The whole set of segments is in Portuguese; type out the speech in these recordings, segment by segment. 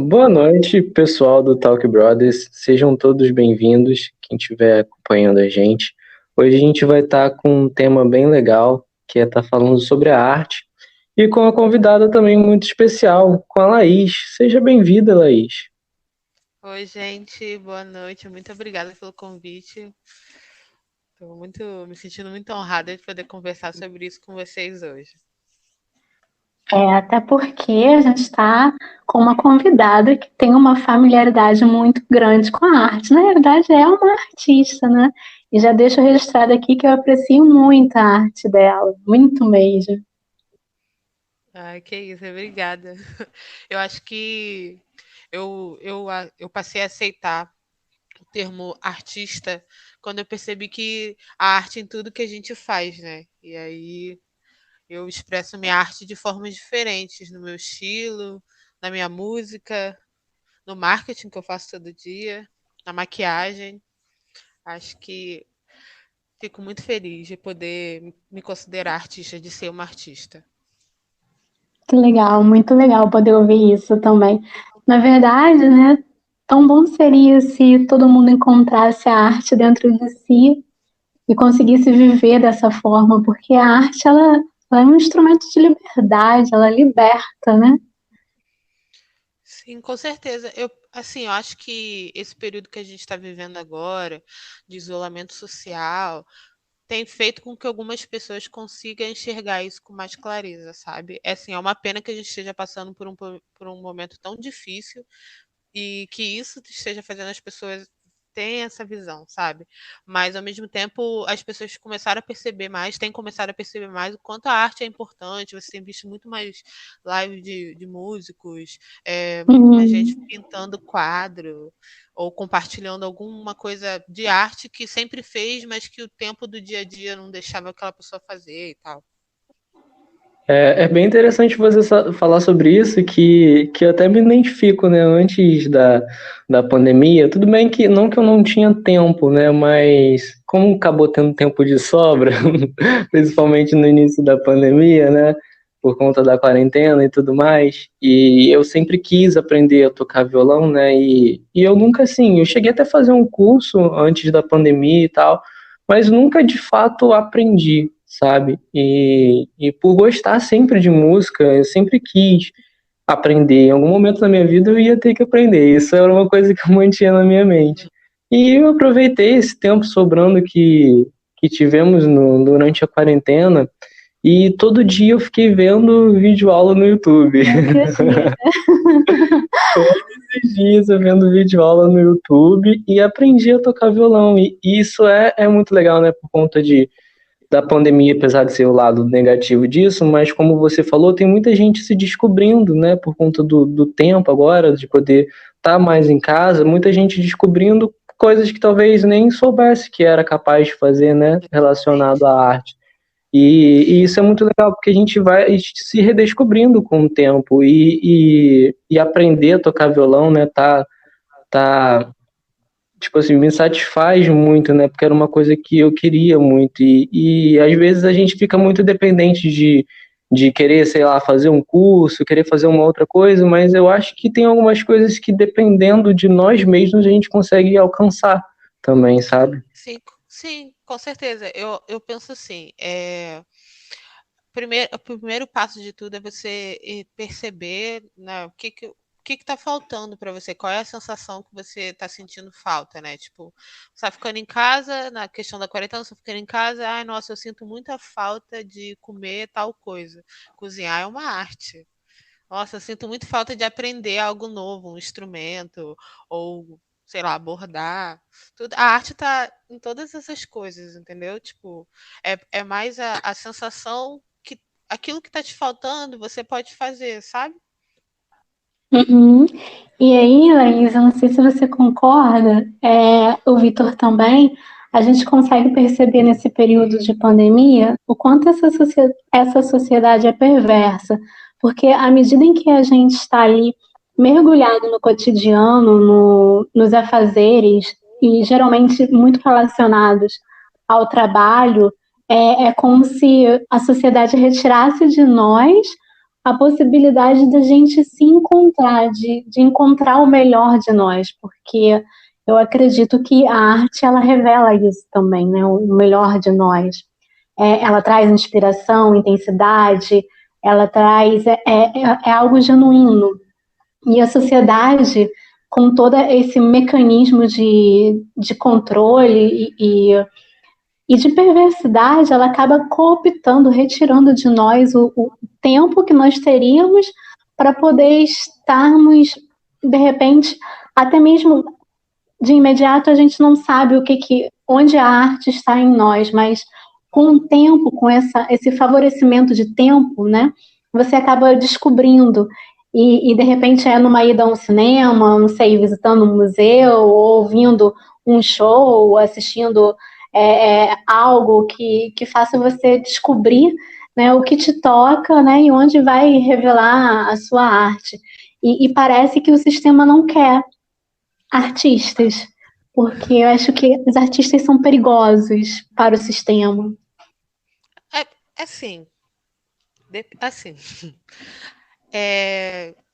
Boa noite, pessoal do Talk Brothers. Sejam todos bem-vindos, quem estiver acompanhando a gente. Hoje a gente vai estar com um tema bem legal, que é estar falando sobre a arte, e com uma convidada também muito especial, com a Laís. Seja bem-vinda, Laís. Oi, gente, boa noite. Muito obrigada pelo convite. Estou me sentindo muito honrada de poder conversar sobre isso com vocês hoje. Até porque a gente está com uma convidada que tem uma familiaridade muito grande com a arte. Na verdade, é uma artista, né? E já deixo registrado aqui que eu aprecio muito a arte dela, muito mesmo. Ai, que isso, obrigada. Eu acho que eu passei a aceitar o termo artista quando eu percebi que a arte em tudo que a gente faz, né? E aí eu expresso minha arte de formas diferentes, no meu estilo, na minha música, no marketing que eu faço todo dia, na maquiagem. Acho que fico muito feliz de poder me considerar artista, de ser uma artista. Que legal, muito legal poder ouvir isso também. Na verdade, né, tão bom seria se todo mundo encontrasse a arte dentro de si e conseguisse viver dessa forma, porque a arte, ela é um instrumento de liberdade, ela liberta, né? Sim, com certeza. Eu acho que esse período que a gente está vivendo agora, de isolamento social, tem feito com que algumas pessoas consigam enxergar isso com mais clareza, sabe? É assim, é uma pena que a gente esteja passando por um momento tão difícil e que isso esteja fazendo as pessoas terem essa visão, sabe? Mas ao mesmo tempo as pessoas começaram a perceber mais, têm começado a perceber mais o quanto a arte é importante. Você tem visto muito mais live de músicos, muito mais gente Uhum. pintando quadro ou compartilhando alguma coisa de arte que sempre fez, mas que o tempo do dia a dia não deixava aquela pessoa fazer e tal. É bem interessante você falar sobre isso, que eu até me identifico, né? Antes da pandemia, tudo bem que não que eu não tinha tempo, né? Mas como acabou tendo tempo de sobra, principalmente no início da pandemia, né? Por conta da quarentena e tudo mais, e eu sempre quis aprender a tocar violão, né? E eu nunca, assim, eu cheguei até a fazer um curso antes da pandemia e tal, mas nunca de fato aprendi, sabe? E por gostar sempre de música, eu sempre quis aprender. Em algum momento da minha vida eu ia ter que aprender. Isso era uma coisa que eu mantinha na minha mente. E eu aproveitei esse tempo sobrando que tivemos durante a quarentena e todo dia eu fiquei vendo vídeo aula no YouTube. Não acredito. Esses dias eu vendo vídeo aula no YouTube e aprendi a tocar violão. E isso é muito legal, né? Por conta da pandemia, apesar de ser o lado negativo disso, mas como você falou, tem muita gente se descobrindo, né, por conta do tempo agora, de poder estar mais em casa, muita gente descobrindo coisas que talvez nem soubesse que era capaz de fazer, né, relacionado à arte. E isso é muito legal, porque a gente vai se redescobrindo com o tempo e aprender a tocar violão, né, tá tipo assim, me satisfaz muito, né? Porque era uma coisa que eu queria muito. E às vezes a gente fica muito dependente de querer, sei lá, fazer um curso, querer fazer uma outra coisa, mas eu acho que tem algumas coisas que, dependendo de nós mesmos, a gente consegue alcançar também, sabe? Sim, sim, com certeza. Eu penso assim, o primeiro passo de tudo é você perceber, né, o que está faltando para você, qual é a sensação que você está sentindo falta, né? Tipo, você está ficando em casa, na questão da quarentena, você está ficando em casa, ai, nossa, eu sinto muita falta de comer tal coisa. Cozinhar é uma arte. Nossa, eu sinto muito falta de aprender algo novo, um instrumento, ou, sei lá, bordar. Tudo. A arte está em todas essas coisas, entendeu? Tipo, é mais a sensação que aquilo que está te faltando, você pode fazer, sabe? Uhum. E aí, Laís, eu não sei se você concorda, o Vitor também, a gente consegue perceber nesse período de pandemia o quanto essa sociedade é perversa, porque à medida em que a gente está ali mergulhado no cotidiano, nos afazeres, e geralmente muito relacionados ao trabalho, é como se a sociedade retirasse de nós a possibilidade da gente se encontrar, de encontrar o melhor de nós, porque eu acredito que a arte, ela revela isso também, né? O melhor de nós. Ela traz inspiração, intensidade, ela traz, é algo genuíno. E a sociedade, com todo esse mecanismo de controle e de perversidade, ela acaba cooptando, retirando de nós o tempo que nós teríamos para poder estarmos, de repente, até mesmo de imediato a gente não sabe onde a arte está em nós, mas com o tempo, com esse favorecimento de tempo, né, você acaba descobrindo e de repente é numa ida a um cinema, não sei, visitando um museu, ou ouvindo um show, assistindo algo que faça você descobrir, né, o que te toca, né, e onde vai revelar a sua arte. E parece que o sistema não quer artistas, porque eu acho que os artistas são perigosos para o sistema. Assim,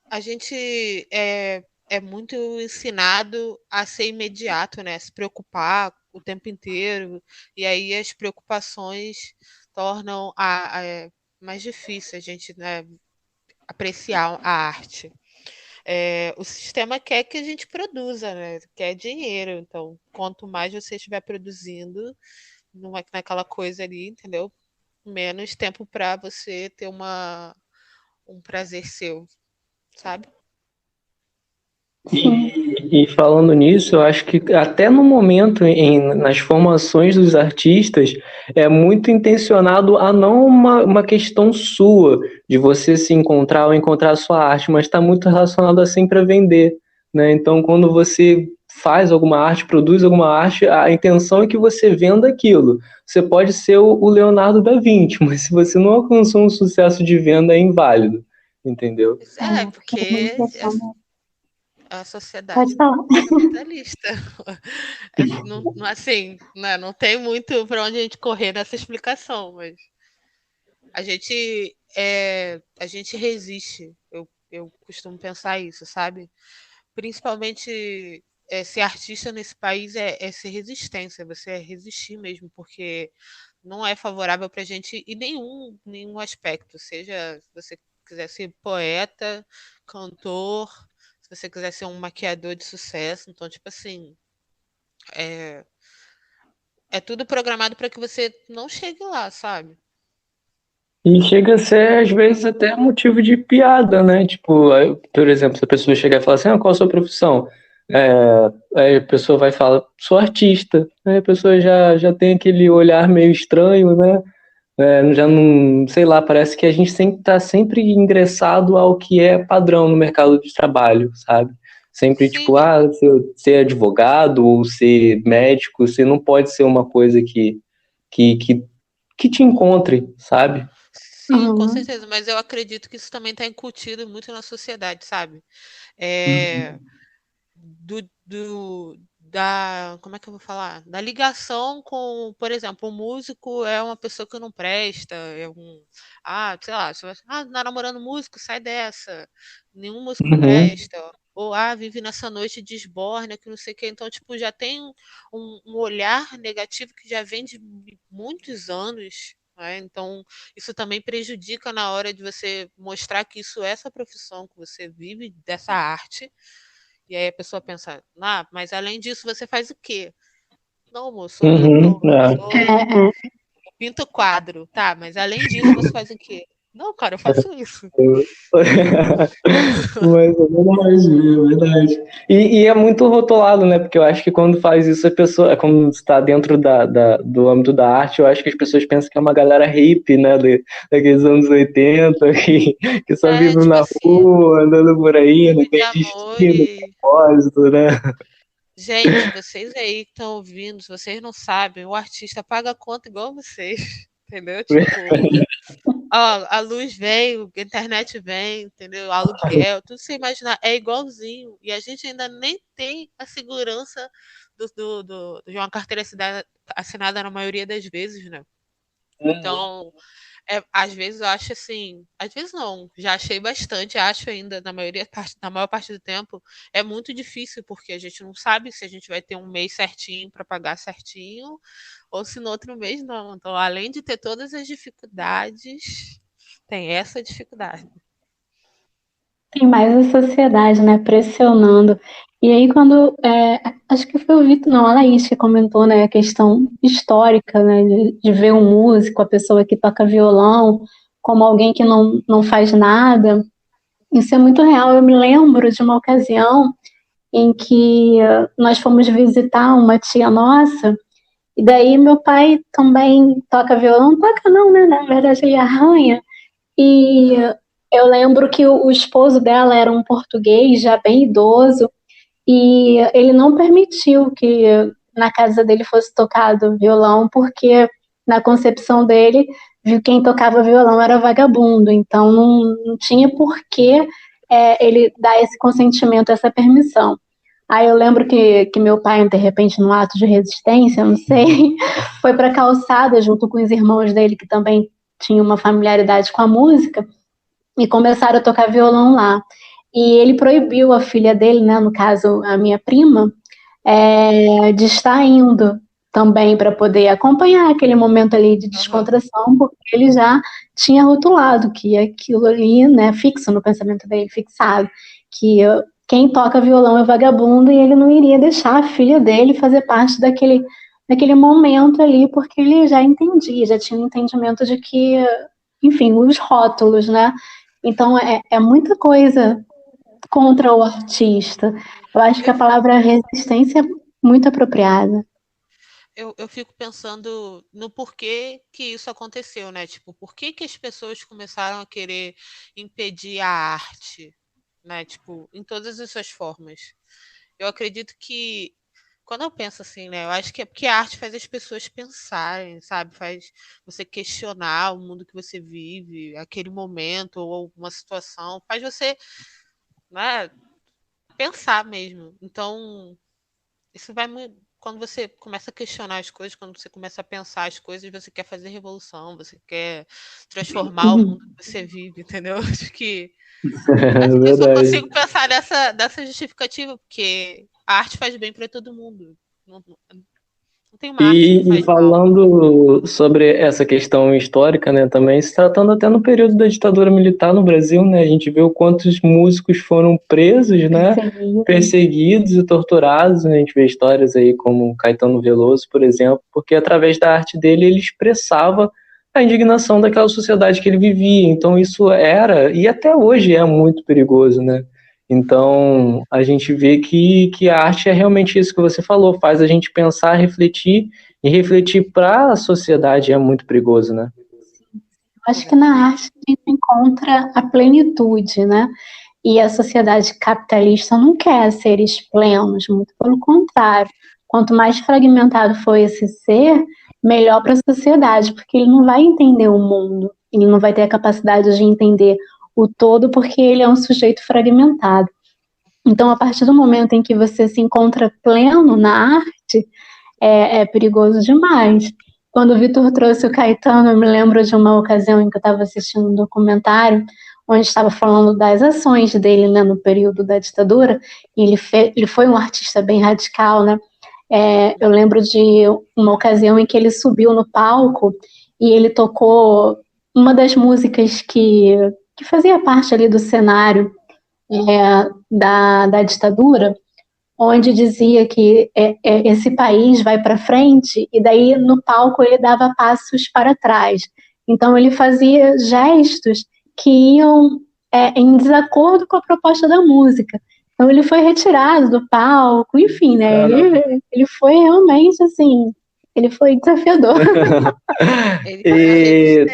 a gente é muito ensinado a ser imediato, né? A se preocupar o tempo inteiro, e aí as preocupações tornam mais difícil a gente, né, apreciar a arte. O sistema quer que a gente produza, né? Quer dinheiro, então quanto mais você estiver produzindo, não é naquela coisa ali, entendeu? Menos tempo para você ter um prazer seu, sabe? E falando nisso, eu acho que até no momento, nas formações dos artistas, é muito intencionado a não uma questão sua, de você se encontrar ou encontrar a sua arte, mas está muito relacionado a sempre a vender, né? Então, quando você faz alguma arte, produz alguma arte, a intenção é que você venda aquilo. Você pode ser o Leonardo da Vinci, mas se você não alcançou um sucesso de venda, é inválido, entendeu? Porque a Pode sociedade falar. é capitalista. Assim, não tem muito para onde a gente correr nessa explicação, mas a gente resiste. Eu costumo pensar isso, sabe? Principalmente ser artista nesse país ser resistência, você é resistir mesmo, porque não é favorável para a gente em nenhum aspecto, seja se você quiser ser poeta, cantor, se você quiser ser um maquiador de sucesso, então, tipo assim, é tudo programado para que você não chegue lá, sabe? E chega a ser, às vezes, até motivo de piada, né? Tipo, por exemplo, se a pessoa chegar e falar assim, qual a sua profissão? Aí a pessoa vai falar, sou artista. Aí a pessoa já tem aquele olhar meio estranho, né? Já não, sei lá, parece que a gente está sempre ingressado ao que é padrão no mercado de trabalho, sabe? Sempre, Sim, tipo, ser advogado ou ser médico, você não pode ser uma coisa que, que, que te encontre, sabe? sim, com Uhum. certeza, mas eu acredito que isso também está incutido muito na sociedade, sabe? É, Uhum. como é que eu vou falar? Da ligação com, por exemplo, um músico é uma pessoa que não presta, sei lá, tá namorando músico, sai dessa, nenhum músico Uhum. presta, ou vive nessa noite de esbórnia, que não sei o que, então, tipo, já tem um olhar negativo que já vem de muitos anos, né? Então, isso também prejudica na hora de você mostrar que isso é essa profissão, que você vive dessa arte, e aí a pessoa pensa, mas além disso você faz o quê? Não, moço, sou Uhum. pintor, eu pinto quadro, tá, mas além disso você faz o quê? Não, cara, eu faço isso. Mas é verdade. E é muito rotulado, né? Porque eu acho que quando faz isso, a pessoa, quando está dentro do âmbito da arte, eu acho que as pessoas pensam que é uma galera hippie, né? Daqueles anos 80, que só vive Tipo na assim, rua, andando por aí, não filme de tem amor destino, propósito, né? Gente, vocês aí que estão ouvindo, se vocês não sabem, o artista paga a conta igual vocês, entendeu? Tipo, a luz vem, a internet vem, entendeu? O aluguel, tudo você imaginar, é igualzinho. E a gente ainda nem tem a segurança de uma carteira assinada na maioria das vezes, né? Então, Às vezes eu acho assim, às vezes não, já achei bastante, acho ainda, na maior parte do tempo, é muito difícil, porque a gente não sabe se a gente vai ter um mês certinho para pagar certinho, ou se no outro mês não. Então, além de ter todas as dificuldades, tem essa dificuldade. Tem mais a sociedade, né, pressionando. E aí, acho que foi o Vitor, não, a Laís que comentou, né, a questão histórica, né, de ver um músico, a pessoa que toca violão, como alguém que não faz nada. Isso é muito real. Eu me lembro de uma ocasião em que nós fomos visitar uma tia nossa, e daí meu pai também toca violão, toca não, né, na verdade ele arranha, e eu lembro que o esposo dela era um português já bem idoso e ele não permitiu que na casa dele fosse tocado violão, porque na concepção dele, quem tocava violão era vagabundo, então não tinha por que ele dar esse consentimento, essa permissão. Aí eu lembro que meu pai, de repente, num ato de resistência, não sei, foi para a calçada junto com os irmãos dele, que também tinham uma familiaridade com a música, e começaram a tocar violão lá. E ele proibiu a filha dele, né, no caso a minha prima, de estar indo também para poder acompanhar aquele momento ali de descontração, porque ele já tinha rotulado que aquilo ali, né, fixo no pensamento dele, fixado, que quem toca violão é vagabundo e ele não iria deixar a filha dele fazer parte daquele momento ali, porque ele já entendia, já tinha um entendimento de que, enfim, os rótulos, né? Então é muita coisa contra o artista. Eu acho que a palavra resistência é muito apropriada. Eu fico pensando no porquê que isso aconteceu, né? Tipo, por que as pessoas começaram a querer impedir a arte, né? Tipo, em todas as suas formas. Eu acredito que, quando eu penso assim, né? Eu acho que é porque a arte faz as pessoas pensarem, sabe? Faz você questionar o mundo que você vive, aquele momento ou alguma situação. Faz você, né, pensar mesmo. Então, isso vai quando você começa a questionar as coisas, quando você começa a pensar as coisas, você quer fazer revolução, você quer transformar o mundo que você vive, entendeu? É Acho que eu só verdade. consigo pensar dessa justificativa, porque a arte faz bem para todo mundo. Não tem uma arte que E faz mal. falando sobre essa questão histórica, né, também se tratando até no período da ditadura militar no Brasil, né, a gente vê o quantos músicos foram presos, né, perseguidos e torturados, né, a gente vê histórias aí como Caetano Veloso, por exemplo, porque através da arte dele ele expressava a indignação daquela sociedade que ele vivia, então isso era, e até hoje é muito perigoso, né. Então, a gente vê que a arte é realmente isso que você falou, faz a gente pensar, refletir, e refletir para a sociedade é muito perigoso, né? Acho que na arte a gente encontra a plenitude, né? E a sociedade capitalista não quer seres plenos, muito pelo contrário. Quanto mais fragmentado for esse ser, melhor para a sociedade, porque ele não vai entender o mundo, ele não vai ter a capacidade de entender o todo, porque ele é um sujeito fragmentado. Então, a partir do momento em que você se encontra pleno na arte, é perigoso demais. Quando o Vitor trouxe o Caetano, eu me lembro de uma ocasião em que eu estava assistindo um documentário onde estava falando das ações dele, né, no período da ditadura, e ele foi um artista bem radical, né? Eu lembro de uma ocasião em que ele subiu no palco e ele tocou uma das músicas que fazia parte ali do cenário da ditadura, onde dizia que esse país vai para frente, e daí no palco ele dava passos para trás. Então ele fazia gestos que iam em desacordo com a proposta da música. Então ele foi retirado do palco, enfim, né? Ele foi realmente assim, ele foi desafiador. Ele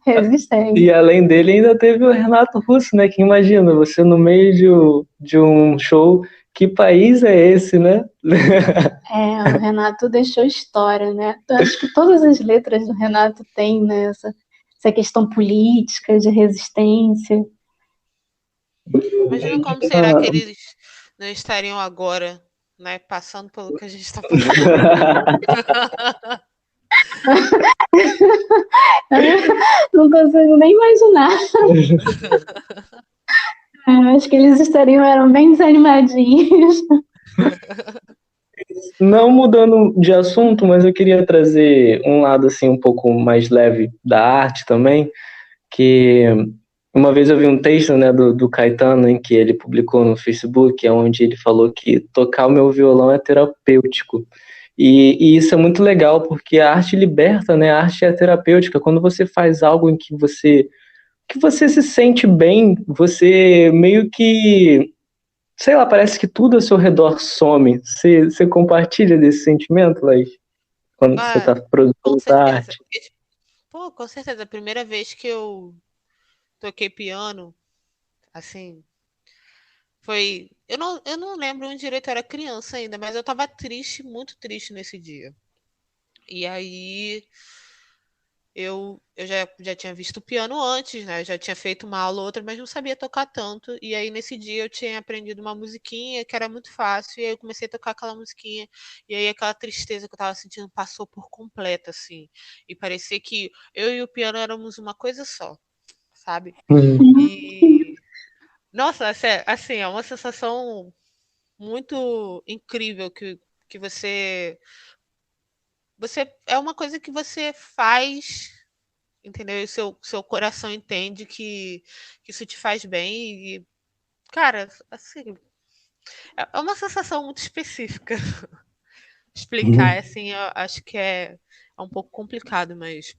E, Resistente. e além dele ainda teve o Renato Russo, né? Que imagina, você no meio de um show, que país é esse, né? O Renato deixou história, né? Eu acho que todas as letras do Renato têm, né, essa questão política, de resistência. Imagina como será que eles não estariam agora, né, passando pelo que a gente está passando. Não consigo nem imaginar. Acho que eles eram bem desanimadinhos. Não mudando de assunto, mas eu queria trazer um lado assim um pouco mais leve da arte também, que uma vez eu vi um texto, né, do Caetano em que ele publicou no Facebook, onde ele falou que tocar o meu violão é terapêutico. E isso é muito legal, porque a arte liberta, né? A arte é terapêutica. Quando você faz algo em que você se sente bem, você meio que, sei lá, parece que tudo ao seu redor some. Você compartilha desse sentimento, Laís, quando você está produzindo Com essa certeza. arte? Pô, com certeza. A primeira vez que eu toquei piano, assim, foi. Eu não lembro onde direito, eu era criança ainda, mas eu tava triste, muito triste nesse dia. E aí eu já tinha visto piano antes, né? Já tinha feito uma aula ou outra, mas não sabia tocar tanto. E aí nesse dia eu tinha aprendido uma musiquinha que era muito fácil, e aí eu comecei a tocar aquela musiquinha, e aí aquela tristeza que eu tava sentindo passou por completo, assim. E parecia que eu e o piano éramos uma coisa só, sabe? E nossa, assim, é uma sensação muito incrível que você é uma coisa que você faz, entendeu? E seu coração entende que isso te faz bem e, cara, assim, é uma sensação muito específica. Explicar, assim, eu acho que é um pouco complicado, mas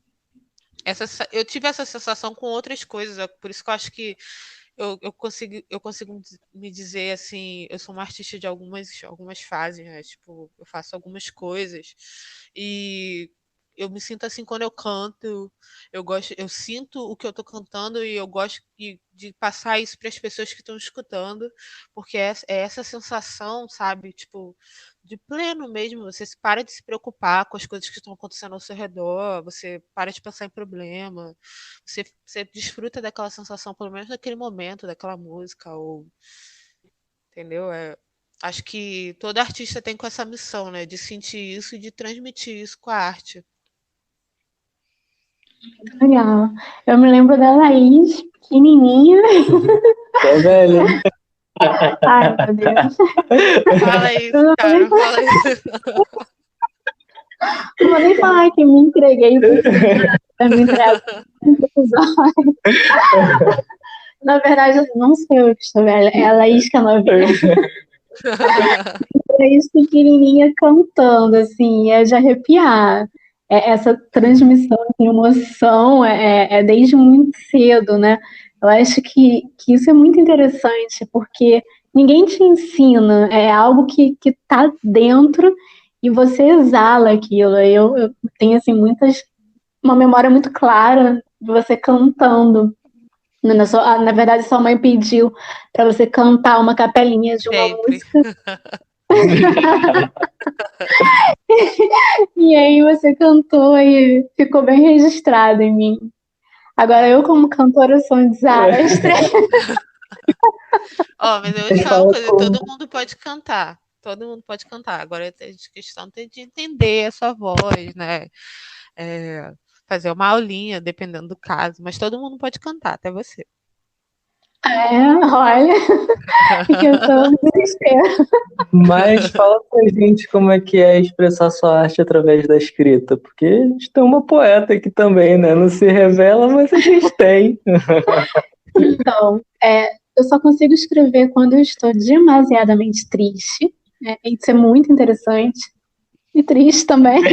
eu tive essa sensação com outras coisas, por isso que eu acho que eu consigo me dizer assim, eu sou uma artista de algumas fases, né? Tipo, eu faço algumas coisas e eu me sinto assim quando eu canto, eu sinto o que eu tô cantando e eu gosto de passar isso para as pessoas que estão escutando, porque é essa sensação, sabe? Tipo, de pleno mesmo, você para de se preocupar com as coisas que estão acontecendo ao seu redor, você para de pensar em problema, você desfruta daquela sensação, pelo menos naquele momento, daquela música, ou entendeu? Acho que todo artista tem com essa missão, né? De sentir isso e de transmitir isso com a arte. Legal. Eu me lembro da Laís, pequenininha. É velho. Ai, meu Deus. Fala isso, cara, fala isso. Não vou nem falar que me entreguei para me entregar. Na verdade, não sou eu que estou velha, é a Laís que é novinha. É isso pequenininha cantando, assim, é de arrepiar. Essa transmissão de emoção é desde muito cedo, né? Eu acho que isso é muito interessante, porque ninguém te ensina, é algo que tá dentro e você exala aquilo. Eu tenho, assim, uma memória muito clara de você cantando. Na verdade, sua mãe pediu para você cantar uma capelinha de uma Sempre. música. E aí você cantou e ficou bem registrado em mim. Agora eu, como cantora, sou um desastre. Ó, mas eu vou te falar uma coisa, todo mundo pode cantar. Todo mundo pode cantar. Agora a questão tem de entender a sua voz, né? Fazer uma aulinha, dependendo do caso. Mas todo mundo pode cantar, até você. Olha, que eu tô no desespero. Mas fala pra gente como é que é expressar sua arte através da escrita, porque a gente tem uma poeta aqui também, né? Não se revela, mas a gente tem. Então, eu só consigo escrever quando eu estou demasiadamente triste. Isso é muito interessante. E triste também.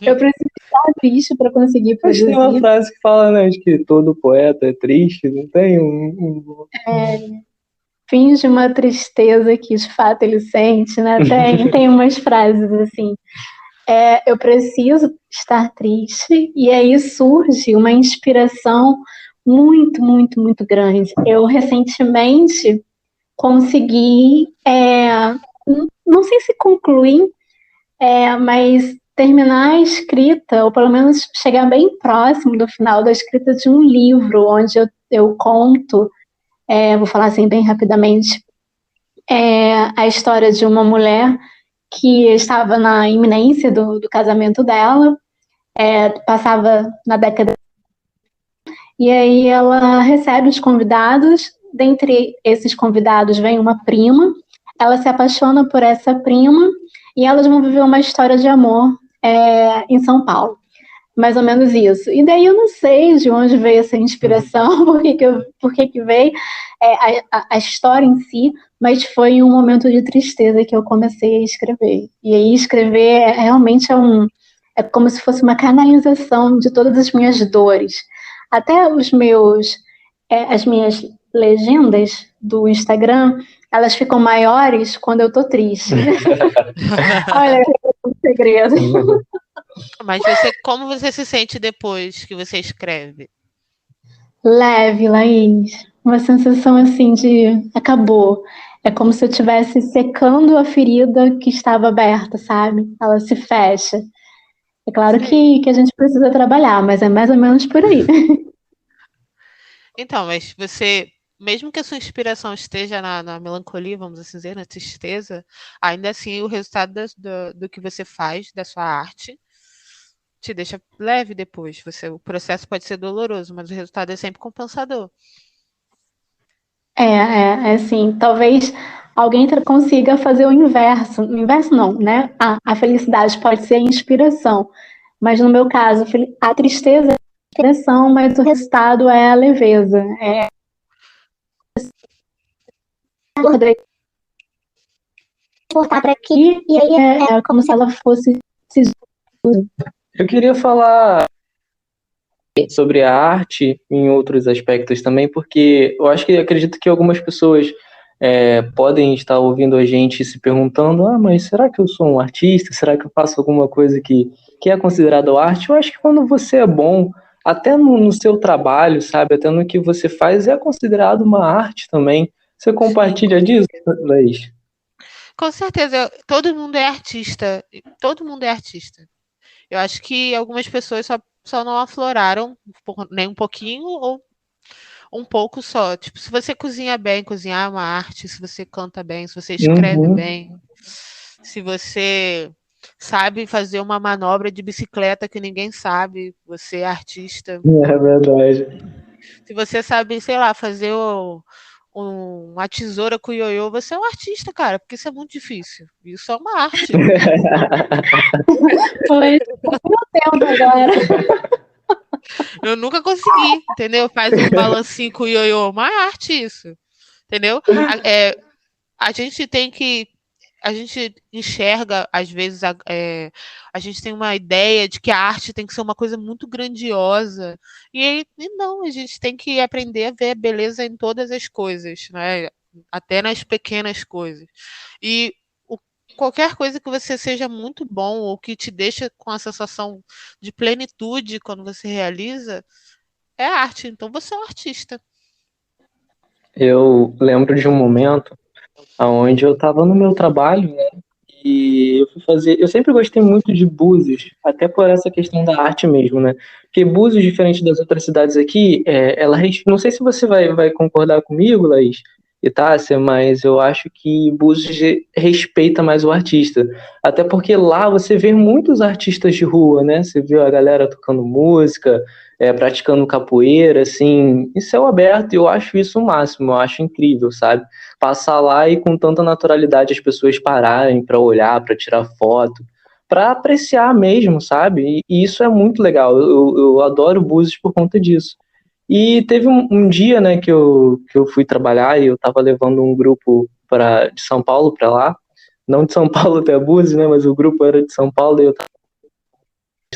Eu preciso estar triste para conseguir Mas produzir. tem uma frase que fala, né, de que todo poeta é triste, não tem Finge uma tristeza que de fato ele sente, né? Tem umas frases assim. Eu preciso estar triste, e aí surge uma inspiração muito, muito, muito grande. Eu recentemente consegui, não sei se concluir, mas terminar a escrita, ou pelo menos chegar bem próximo do final da escrita de um livro, onde eu conto, vou falar assim bem rapidamente, a história de uma mulher que estava na iminência do casamento dela, passava na década. E aí ela recebe os convidados, dentre esses convidados vem uma prima, ela se apaixona por essa prima e elas vão viver uma história de amor em São Paulo. Mais ou menos isso. E daí eu não sei de onde veio essa inspiração, por que veio a história em si, mas foi um momento de tristeza que eu comecei a escrever. E aí escrever realmente é como se fosse uma canalização de todas as minhas dores. Até as minhas legendas do Instagram, elas ficam maiores quando eu tô triste. Olha, é um segredo. Mas como você se sente depois que você escreve? Leve, Laís. Uma sensação assim de acabou. É como se eu estivesse secando a ferida que estava aberta, sabe? Ela se fecha. É claro que a gente precisa trabalhar, mas é mais ou menos por aí. Então, mas você, mesmo que a sua inspiração esteja na melancolia, vamos assim dizer, na tristeza, ainda assim o resultado do que você faz, da sua arte, te deixa leve depois. O processo pode ser doloroso, mas o resultado é sempre compensador. Assim, talvez alguém consiga fazer o inverso. O inverso não, né? A felicidade pode ser a inspiração, mas no meu caso, a tristeza é a inspiração, mas o resultado é a leveza. Voltar para aqui e aí é como se ela fosse. Eu queria falar sobre a arte em outros aspectos também, porque acredito que algumas pessoas podem estar ouvindo a gente se perguntando, mas será que eu sou um artista? Será que eu faço alguma coisa que é considerada arte? Eu acho que quando você é bom, até no seu trabalho, sabe, até no que você faz, é considerado uma arte também. Você compartilha disso, Laís? Com certeza, todo mundo é artista. Todo mundo é artista. Eu acho que algumas pessoas só não afloraram nem um pouquinho ou um pouco só. Tipo, se você cozinha bem, cozinhar é uma arte. Se você canta bem, se você escreve bem, se você sabe fazer uma manobra de bicicleta que ninguém sabe, você é artista. É verdade. Se você sabe, sei lá, fazer uma tesoura com ioiô, você é um artista, cara, porque isso é muito difícil. Isso é uma arte. Foi meu tempo agora. Eu nunca consegui, entendeu? Faz um balancinho com o ioiô, uma arte isso, entendeu? A gente enxerga, às vezes, a gente tem uma ideia de que a arte tem que ser uma coisa muito grandiosa. E não, a gente tem que aprender a ver a beleza em todas as coisas, né? Até nas pequenas coisas. E qualquer coisa que você seja muito bom ou que te deixa com a sensação de plenitude quando você realiza, é arte. Então você é um artista. Eu lembro de um momento onde eu estava no meu trabalho, né? E eu fui fazer. Eu sempre gostei muito de Búzios, até por essa questão da arte mesmo, né? Porque Búzios, diferente das outras cidades aqui, não sei se você vai concordar comigo, Laís e Tássia, mas eu acho que Búzios respeita mais o artista. Até porque lá você vê muitos artistas de rua, né? Você vê a galera tocando música, praticando capoeira, assim, em céu aberto, e eu acho isso o máximo, eu acho incrível, sabe? Passar lá e com tanta naturalidade as pessoas pararem para olhar, para tirar foto, para apreciar mesmo, sabe? E isso é muito legal. Eu adoro Búzios por conta disso. E teve um dia, né, que eu fui trabalhar e eu estava levando um grupo de São Paulo para lá, não de São Paulo até Búzios, né, mas o grupo era de São Paulo e eu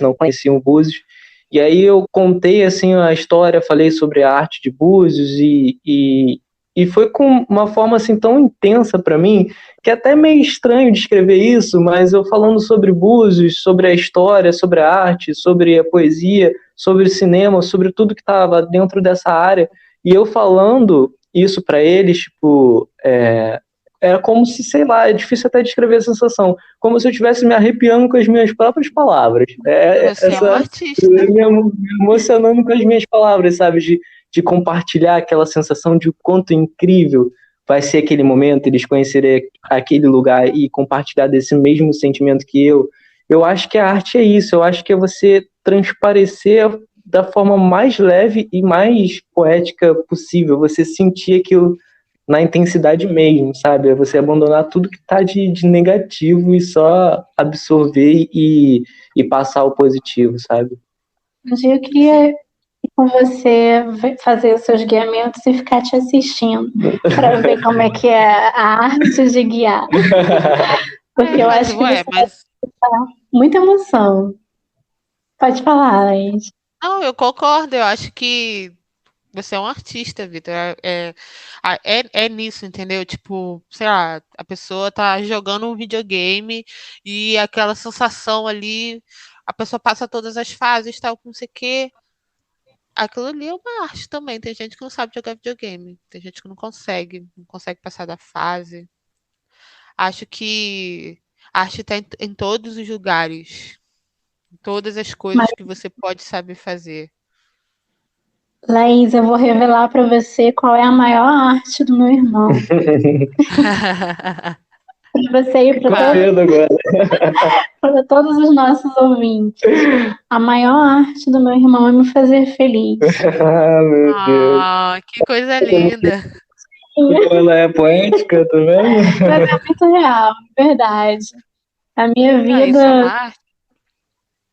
não conhecia o Búzios. E aí eu contei assim a história, falei sobre a arte de Búzios e foi com uma forma assim tão intensa para mim, que é até meio estranho descrever isso, mas eu falando sobre Búzios, sobre a história, sobre a arte, sobre a poesia, sobre o cinema, sobre tudo que estava dentro dessa área, e eu falando isso para eles, tipo, era como se, sei lá, é difícil até descrever a sensação, como se eu estivesse me arrepiando com as minhas próprias palavras. Você é um artista. Me emocionando com as minhas palavras, sabe, de compartilhar aquela sensação de quanto incrível vai ser aquele momento, eles conhecerem aquele lugar e compartilhar desse mesmo sentimento que eu eu acho que a arte é isso, eu acho que é você transparecer da forma mais leve e mais poética possível, você sentir aquilo na intensidade mesmo, sabe? É você abandonar tudo que tá de negativo e só absorver e passar o positivo, sabe? Um dia eu queria ir com você fazer os seus guiamentos e ficar te assistindo para ver como é que é a arte de guiar. Porque eu acho que você vai ter muita emoção. Pode falar, Laís. Não, eu concordo, eu acho que você é um artista, Vitor. É nisso, entendeu? Tipo, sei lá, a pessoa tá jogando um videogame e aquela sensação ali, a pessoa passa todas as fases, tal, não sei o quê. Aquilo ali é uma arte também. Tem gente que não sabe jogar videogame. Tem gente que não consegue passar da fase. Acho que a arte tá em todos os lugares. Em todas as coisas Mas, que você pode saber fazer. Laís, eu vou revelar para você qual é a maior arte do meu irmão. Para você e para todos os nossos ouvintes. A maior arte do meu irmão é me fazer feliz. Ah, meu Deus. Que coisa linda. Ela é poética também? Mas é muito real, verdade. A minha Isso é vida uma arte.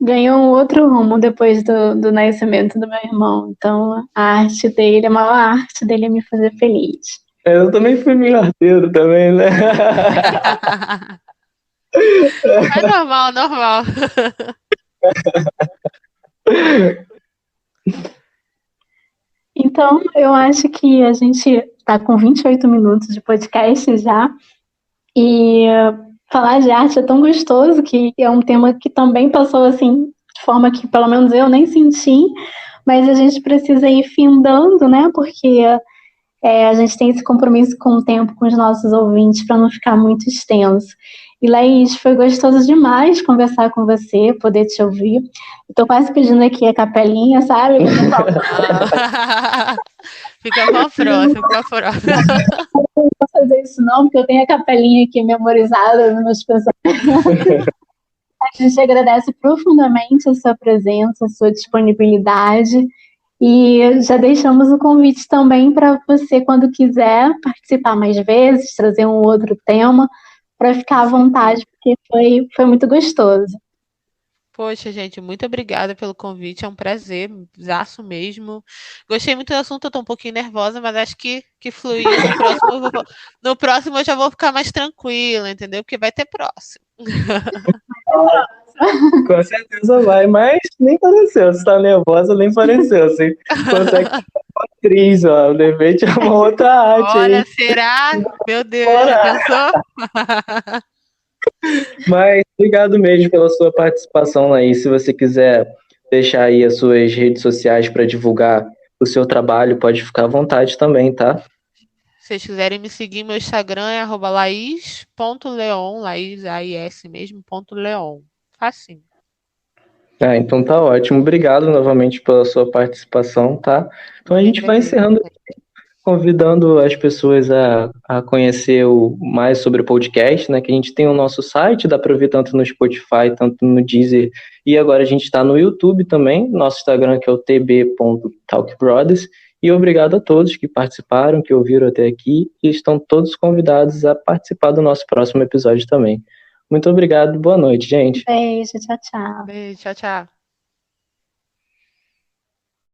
ganhou um outro rumo depois do nascimento do meu irmão. Então, a arte dele, a maior arte dele é me fazer feliz. Eu também fui meio arteiro também, né? É normal, normal. Então, eu acho que a gente está com 28 minutos de podcast já. E falar de arte é tão gostoso que é um tema que também passou assim, de forma que pelo menos eu nem senti, mas a gente precisa ir findando, né? Porque a gente tem esse compromisso com o tempo, com os nossos ouvintes, para não ficar muito extenso. E, Laís, foi gostoso demais conversar com você, poder te ouvir. Estou quase pedindo aqui a capelinha, sabe? Fica pra próxima. Não vou fazer isso não, porque eu tenho a capelinha aqui memorizada nos meus pensamentos. A gente agradece profundamente a sua presença, a sua disponibilidade. E já deixamos o convite também para você, quando quiser, participar mais vezes, trazer um outro tema, para ficar à vontade, porque foi muito gostoso. Poxa, gente, muito obrigada pelo convite, é um prazer, zaço mesmo. Gostei muito do assunto, eu tô um pouquinho nervosa, mas acho que fluiu. No próximo eu já vou ficar mais tranquila, entendeu? Porque vai ter próximo. Com certeza vai, mas nem pareceu. Você tá nervosa, nem pareceu. Você consegue ser uma atriz, ó. De repente é uma outra arte. Olha, aí. será? Meu Deus, já pensou? Mas obrigado mesmo pela sua participação aí. Se você quiser deixar aí as suas redes sociais para divulgar o seu trabalho, pode ficar à vontade também, tá? Se vocês quiserem me seguir, meu Instagram é @laís.leon, Laís, AIS mesmo, .leon. Facinho. Ah, então tá ótimo. Obrigado novamente pela sua participação, tá? Então a gente vai encerrando, convidando as pessoas a conhecer mais sobre o podcast, né? Que a gente tem o nosso site, dá para ouvir tanto no Spotify, tanto no Deezer, e agora a gente está no YouTube também, nosso Instagram que é o tb.talkbrothers, e obrigado a todos que participaram, que ouviram até aqui, e estão todos convidados a participar do nosso próximo episódio também. Muito obrigado, boa noite, gente. Beijo, tchau, tchau. Beijo, tchau, tchau.